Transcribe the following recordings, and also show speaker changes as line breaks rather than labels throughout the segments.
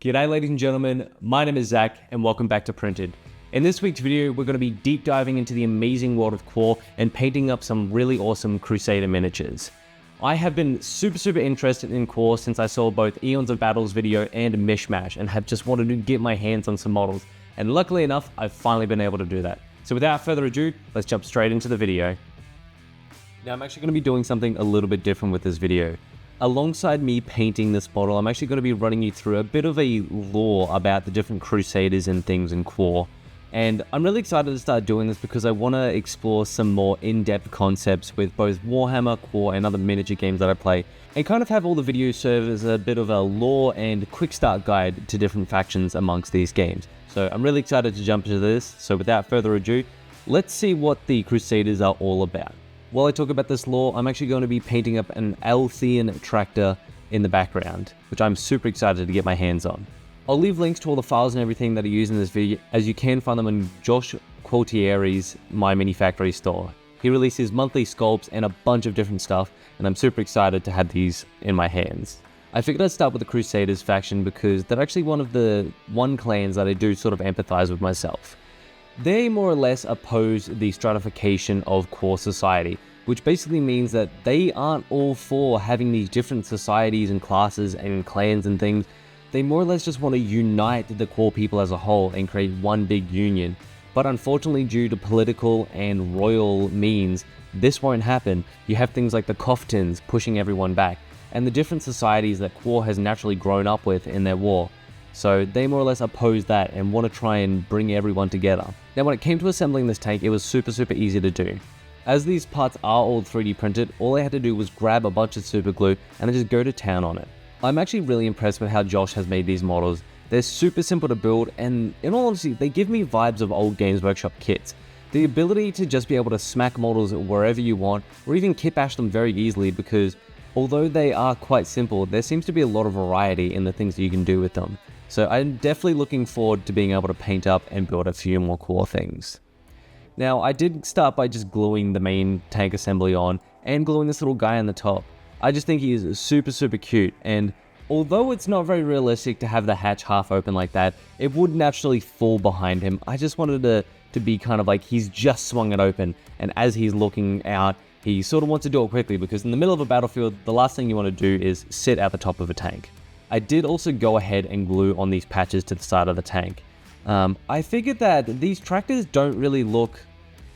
G'day ladies and gentlemen, my name is Zach and welcome back to Printed. In this week's video, we're going to be deep diving into the amazing world of Quar and painting up some really awesome Crusader miniatures. I have been super interested in Quar since I saw both Eons of Battles video and Mishmash and have just wanted to get my hands on some models, and luckily enough, I've finally been able to do that. So without further ado, let's jump straight into the video. Now I'm actually going to be doing something a little bit different with this video. Alongside me painting this model, I'm actually going to be running you through a bit of a lore about the different Crusaders and things in Quar. And I'm really excited to start doing this because I want to explore some more in-depth concepts with both Warhammer, Quar, and other miniature games that I play, and kind of have all the videos serve as a bit of a lore and quick start guide to different factions amongst these games. So I'm really excited to jump into this, so without further ado, let's see what the Crusaders are all about. While I talk about this lore, I'm actually going to be painting up an Ailthean Tractor in the background, which I'm super excited to get my hands on. I'll leave links to all the files and everything that I use in this video, as you can find them on Josh Qualtieri's My Mini Factory store. He releases monthly sculpts and a bunch of different stuff, and I'm super excited to have these in my hands. I figured I'd start with the Crusaders faction because they're actually one of the clans that I do sort of empathize with myself. They more or less oppose the stratification of Quar society, which basically means that they aren't all for having these different societies and classes and clans and things. They more or less just want to unite the Quar people as a whole and create one big union. But unfortunately, due to political and royal means, this won't happen. You have things like the Coftins pushing everyone back, and the different societies that Quar has naturally grown up with in their war. So they more or less oppose that and want to try and bring everyone together. Now when it came to assembling this tank, it was super easy to do. As these parts are all 3D printed, all I had to do was grab a bunch of super glue and then just go to town on it. I'm actually really impressed with how Josh has made these models. They're super simple to build, and in all honesty, they give me vibes of old Games Workshop kits. The ability to just be able to smack models wherever you want, or even kit bash them very easily, because although they are quite simple, there seems to be a lot of variety in the things that you can do with them. So I'm definitely looking forward to being able to paint up and build a few more Quar things. Now I did start by just gluing the main tank assembly on and gluing this little guy on the top. I just think he is super cute, and although it's not very realistic to have the hatch half open like that, it would naturally fall behind him. I just wanted to be kind of like he's just swung it open, and as he's looking out, he sort of wants to do it quickly, because in the middle of a battlefield, the last thing you want to do is sit at the top of a tank. I did also go ahead and glue on these patches to the side of the tank. I figured that these tractors don't really look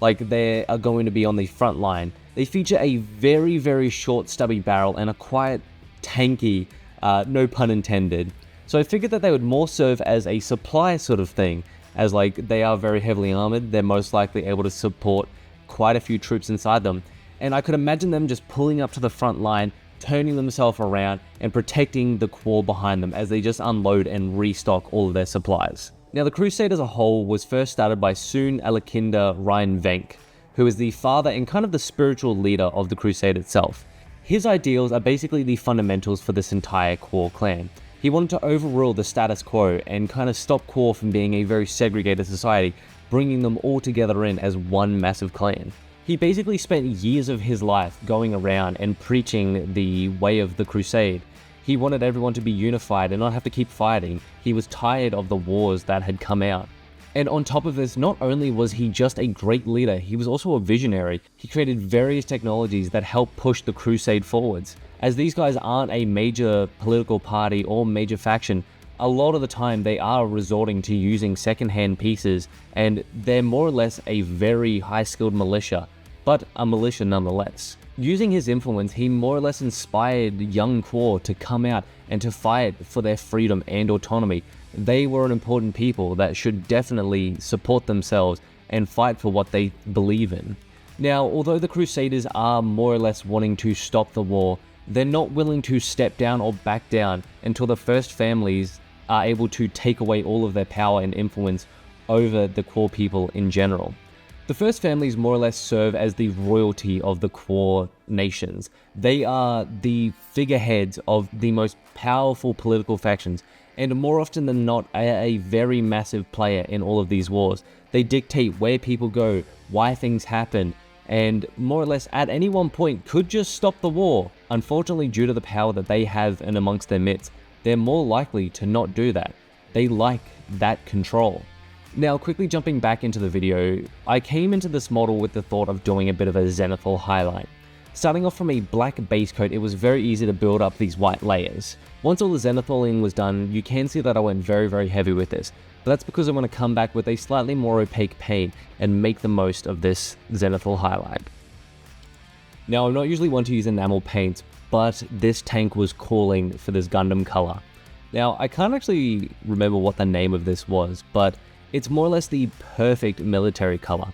like they are going to be on the front line. They feature a very short stubby barrel and a quite tanky, no pun intended. So I figured that they would more serve as a supply sort of thing, as like they are very heavily armored, they're most likely able to support quite a few troops inside them. And I could imagine them just pulling up to the front line, turning themselves around and protecting the Quar behind them as they just unload and restock all of their supplies. Now the Crusade as a whole was first started by Soon Alakinda Ryan Venk, who is the father and kind of the spiritual leader of the Crusade itself. His ideals are basically the fundamentals for this entire Quar clan. He wanted to overrule the status quo and kind of stop Quar from being a very segregated society, bringing them all together in as one massive clan. He basically spent years of his life going around and preaching the way of the Crusade. He wanted everyone to be unified and not have to keep fighting. He was tired of the wars that had come out. And on top of this, not only was he just a great leader, he was also a visionary. He created various technologies that helped push the Crusade forwards. As these guys aren't a major political party or major faction, a lot of the time they are resorting to using secondhand pieces, and they're more or less a very high-skilled militia, but a militia nonetheless. Using his influence, he more or less inspired young Quar to come out and to fight for their freedom and autonomy. They were an important people that should definitely support themselves and fight for what they believe in. Now, although the Crusaders are more or less wanting to stop the war, they're not willing to step down or back down until the first families are able to take away all of their power and influence over the Quar people in general. The first families more or less serve as the royalty of the Quar nations. They are the figureheads of the most powerful political factions, and more often than not a very massive player in all of these wars. They dictate where people go, why things happen, and more or less at any one point could just stop the war. Unfortunately, due to the power that they have in amongst their midst, they're more likely to not do that. They like that control. Now, quickly jumping back into the video, I came into this model with the thought of doing a bit of a zenithal highlight. Starting off from a black base coat, it was very easy to build up these white layers. Once all the zenithaling was done, you can see that I went very heavy with this. But that's because I'm going to come back with a slightly more opaque paint and make the most of this zenithal highlight. Now, I'm not usually one to use enamel paints, but this tank was calling for this Gundam color. Now, I can't actually remember what the name of this was, but it's more or less the perfect military color.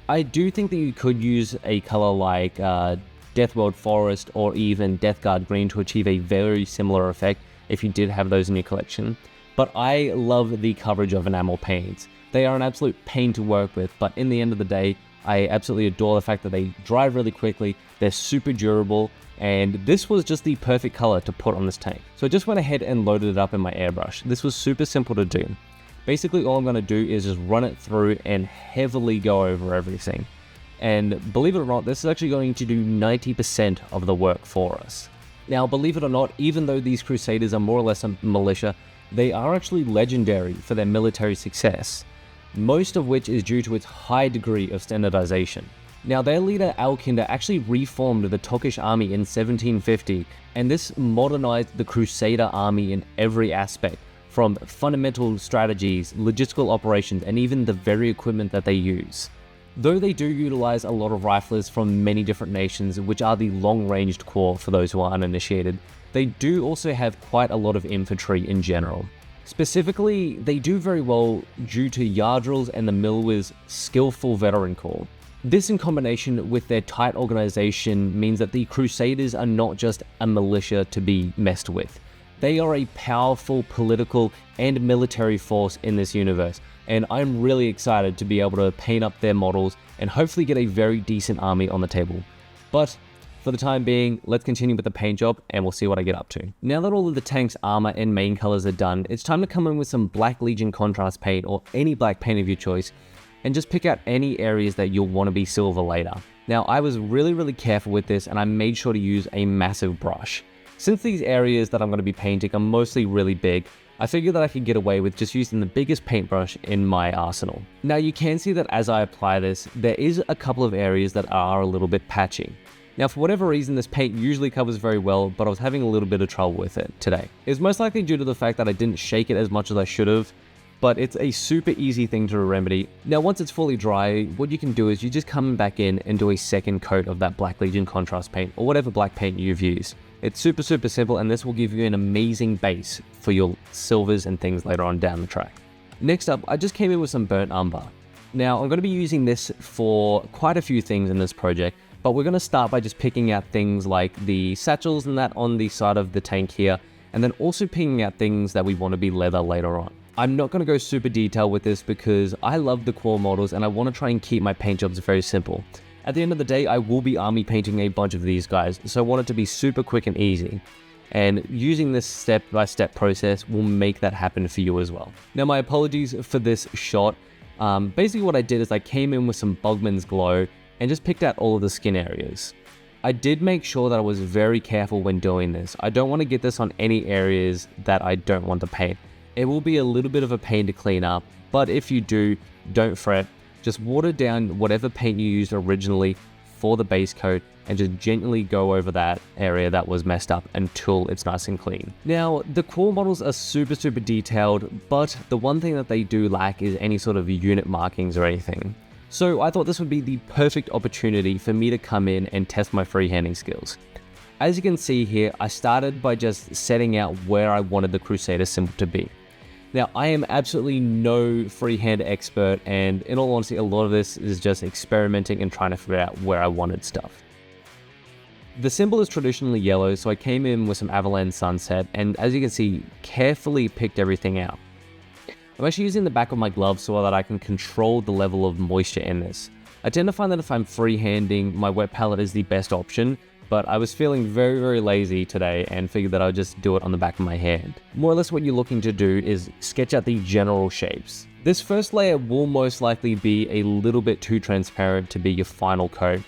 I do think that you could use a color like Deathworld Forest or even Death Guard Green to achieve a very similar effect if you did have those in your collection. But I love the coverage of enamel paints. They are an absolute pain to work with, but in the end of the day, I absolutely adore the fact that they dry really quickly, they're super durable, and this was just the perfect color to put on this tank. So I just went ahead and loaded it up in my airbrush. This was super simple to do. Basically, all I'm going to do is just run it through and heavily go over everything. And believe it or not, this is actually going to do 90% of the work for us. Now, believe it or not, even though these Crusaders are more or less a militia, they are actually legendary for their military success, most of which is due to its high degree of standardization. Now, their leader Alkinder actually reformed the Turkish army in 1750, and this modernized the Crusader army in every aspect, from fundamental strategies, logistical operations, and even the very equipment that they use. Though they do utilize a lot of riflers from many different nations, which are the long-ranged Quar for those who are uninitiated, they do also have quite a lot of infantry in general. Specifically, they do very well due to Yardrill's and the Milwiz's skillful veteran corps. This in combination with their tight organization means that the Crusaders are not just a militia to be messed with. They are a powerful political and military force in this universe, and I'm really excited to be able to paint up their models and hopefully get a very decent army on the table. But for the time being, let's continue with the paint job and we'll see what I get up to. Now that all of the tank's armor and main colors are done, it's time to come in with some Black Legion contrast paint or any black paint of your choice and just pick out any areas that you'll want to be silver later. Now, I was really careful with this and I made sure to use a massive brush. Since these areas that I'm going to be painting are mostly really big, I figured that I could get away with just using the biggest paintbrush in my arsenal. Now you can see that as I apply this, there is a couple of areas that are a little bit patchy. Now for whatever reason, this paint usually covers very well, but I was having a little bit of trouble with it today. It was most likely due to the fact that I didn't shake it as much as I should have, but it's a super easy thing to remedy. Now once it's fully dry, what you can do is you just come back in and do a second coat of that Black Legion contrast paint or whatever black paint you've used. It's super simple, and this will give you an amazing base for your silvers and things later on down the track. Next up, I just came in with some burnt umber. Now I'm going to be using this for quite a few things in this project, but we're going to start by just picking out things like the satchels and that on the side of the tank here, and then also picking out things that we want to be leather later on. I'm not going to go super detailed with this because I love the Quar models and I want to try and keep my paint jobs very simple. At the end of the day, I will be army painting a bunch of these guys, so I want it to be super quick and easy. And using this step-by-step process will make that happen for you as well. Now, my apologies for this shot. Basically what I did is I came in with some Bugman's Glow and just picked out all of the skin areas. I did make sure that I was very careful when doing this. I don't want to get this on any areas that I don't want to paint. It will be a little bit of a pain to clean up, but if you do, don't fret. Just water down whatever paint you used originally for the base coat and just gently go over that area that was messed up until it's nice and clean. Now, the Quar models are super detailed, but the one thing that they do lack is any sort of unit markings or anything. So I thought this would be the perfect opportunity for me to come in and test my freehanding skills. As you can see here, I started by just setting out where I wanted the Crusader symbol to be. Now, I am absolutely no freehand expert, and in all honesty, a lot of this is just experimenting and trying to figure out where I wanted stuff. The symbol is traditionally yellow, so I came in with some Avalan Sunset, and as you can see, carefully picked everything out. I'm actually using the back of my glove so that I can control the level of moisture in this. I tend to find that if I'm freehanding, my wet palette is the best option, but I was feeling very lazy today and figured that I would just do it on the back of my hand. More or less what you're looking to do is sketch out the general shapes. This first layer will most likely be a little bit too transparent to be your final coat.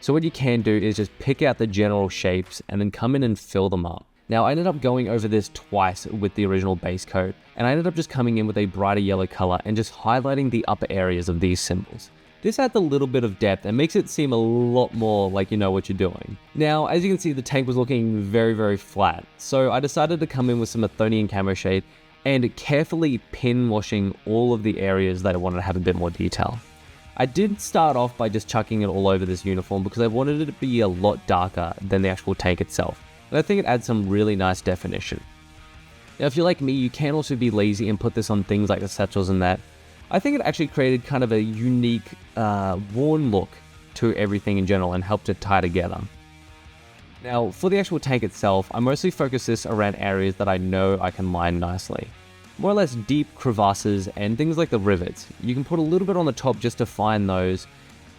So what you can do is just pick out the general shapes and then come in and fill them up. Now I ended up going over this twice with the original base coat, and I ended up just coming in with a brighter yellow color and just highlighting the upper areas of these symbols. This adds a little bit of depth and makes it seem a lot more like you know what you're doing. Now, as you can see, the tank was looking very flat, so I decided to come in with some Ailthean camo shade and carefully pin washing all of the areas that I wanted to have a bit more detail. I did start off by just chucking it all over this uniform because I wanted it to be a lot darker than the actual tank itself, and I think it adds some really nice definition. Now if you're like me, you can also be lazy and put this on things like the satchels and that. I think it actually created kind of a unique, worn look to everything in general and helped it tie together. Now, for the actual tank itself, I mostly focus this around areas that I know I can line nicely. More or less deep crevasses and things like the rivets. You can put a little bit on the top just to find those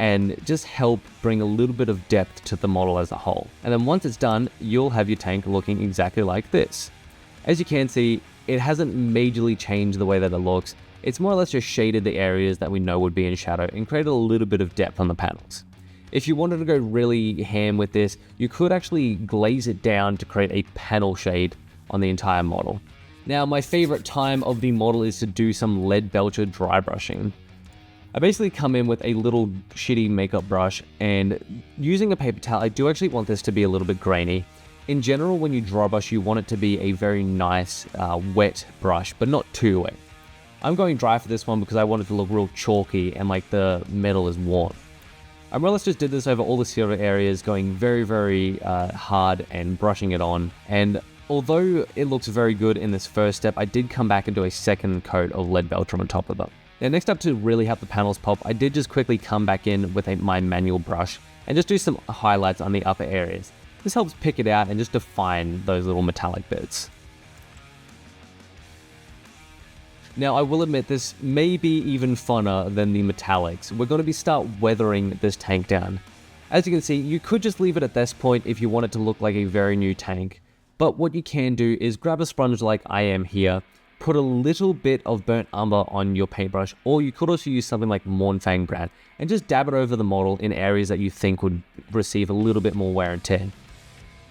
and just help bring a little bit of depth to the model as a whole. And then once it's done, you'll have your tank looking exactly like this. As you can see, it hasn't majorly changed the way that it looks. It's more or less just shaded the areas that we know would be in shadow and created a little bit of depth on the panels. If you wanted to go really ham with this, you could actually glaze it down to create a panel shade on the entire model. Now, my favorite time of the model is to do some lead belcher dry brushing. I basically come in with a little shitty makeup brush, and using a paper towel, I do actually want this to be a little bit grainy. In general, when you dry brush, you want it to be a very nice wet brush, but not too wet. I'm going dry for this one because I want it to look real chalky and like the metal is worn. I more or less just did this over all the silver areas, going very hard and brushing it on. And although it looks very good in this first step, I did come back and do a second coat of lead belcher on top of it. Now next up, to really help the panels pop, I did just quickly come back in with my manual brush and just do some highlights on the upper areas. This helps pick it out and just define those little metallic bits. Now I will admit, this may be even funner than the metallics. We're going to start weathering this tank down. As you can see, you could just leave it at this point if you want it to look like a very new tank. But what you can do is grab a sponge like I am here, put a little bit of burnt umber on your paintbrush, or you could also use something like Mournfang Brown, and just dab it over the model in areas that you think would receive a little bit more wear and tear.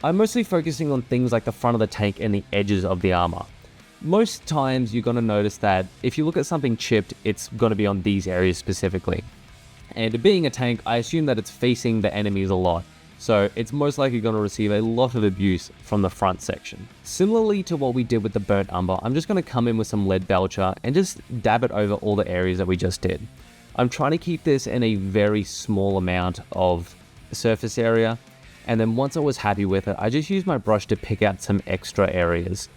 I'm mostly focusing on things like the front of the tank and the edges of the armor. Most times you're going to notice that if you look at something chipped, it's going to be on these areas specifically. And being a tank, I assume that it's facing the enemies a lot, so it's most likely going to receive a lot of abuse from the front section. Similarly to what we did with the burnt umber, I'm just going to come in with some lead belcher and just dab it over all the areas that we just did. I'm trying to keep this in a very small amount of surface area, and then once I was happy with it, I just used my brush to pick out some extra areas.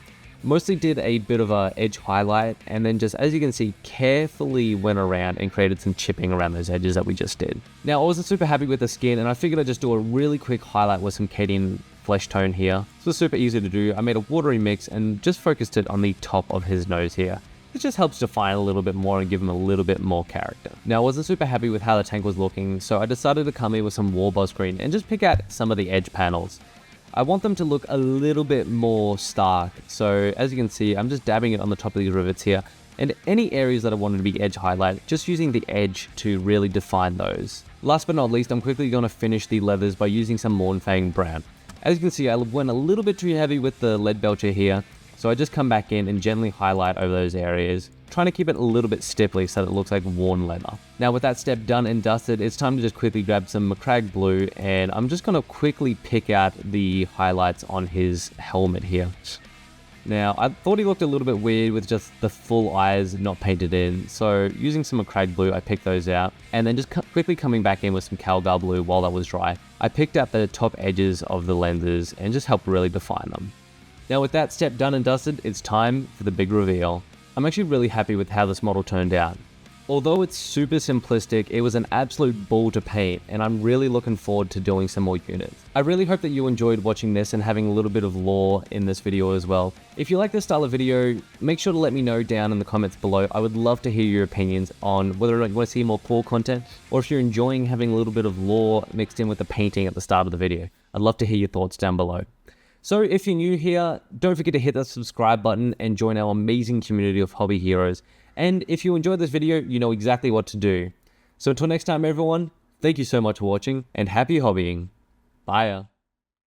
Mostly did a bit of a edge highlight, and then just, as you can see, carefully went around and created some chipping around those edges that we just did. Now I wasn't super happy with the skin, and I figured I'd just do a really quick highlight with some Cadian flesh tone here. This was super easy to do. I made a watery mix and just focused it on the top of his nose here. It just helps define a little bit more and give him a little bit more character. Now I wasn't super happy with how the tank was looking, so I decided to come in with some Warboss green and just pick out some of the edge panels. I want them to look a little bit more stark, so as you can see, I'm just dabbing it on the top of these rivets here, and any areas that I wanted to be edge highlight, just using the edge to really define those. Last but not least, I'm quickly going to finish the leathers by using some Mournfang Brown. As you can see, I went a little bit too heavy with the lead belcher here, so I just come back in and gently highlight over those areas, trying to keep it a little bit stipply so that it looks like worn leather. Now with that step done and dusted, it's time to just quickly grab some Macragge blue, and I'm just going to quickly pick out the highlights on his helmet here. Now I thought he looked a little bit weird with just the full eyes not painted in, so using some Macragge blue, I picked those out, and then just quickly coming back in with some Calgar blue while that was dry, I picked out the top edges of the lenses and just helped really define them. Now with that step done and dusted, it's time for the big reveal. I'm actually really happy with how this model turned out. Although it's super simplistic, it was an absolute ball to paint, and I'm really looking forward to doing some more units. I really hope that you enjoyed watching this and having a little bit of lore in this video as well. If you like this style of video, make sure to let me know down in the comments below. I would love to hear your opinions on whether or not you want to see more core content, or if you're enjoying having a little bit of lore mixed in with the painting at the start of the video. I'd love to hear your thoughts down below. So if you're new here, don't forget to hit that subscribe button and join our amazing community of hobby heroes. And if you enjoyed this video, you know exactly what to do. So until next time everyone, thank you so much for watching and happy hobbying. Bye.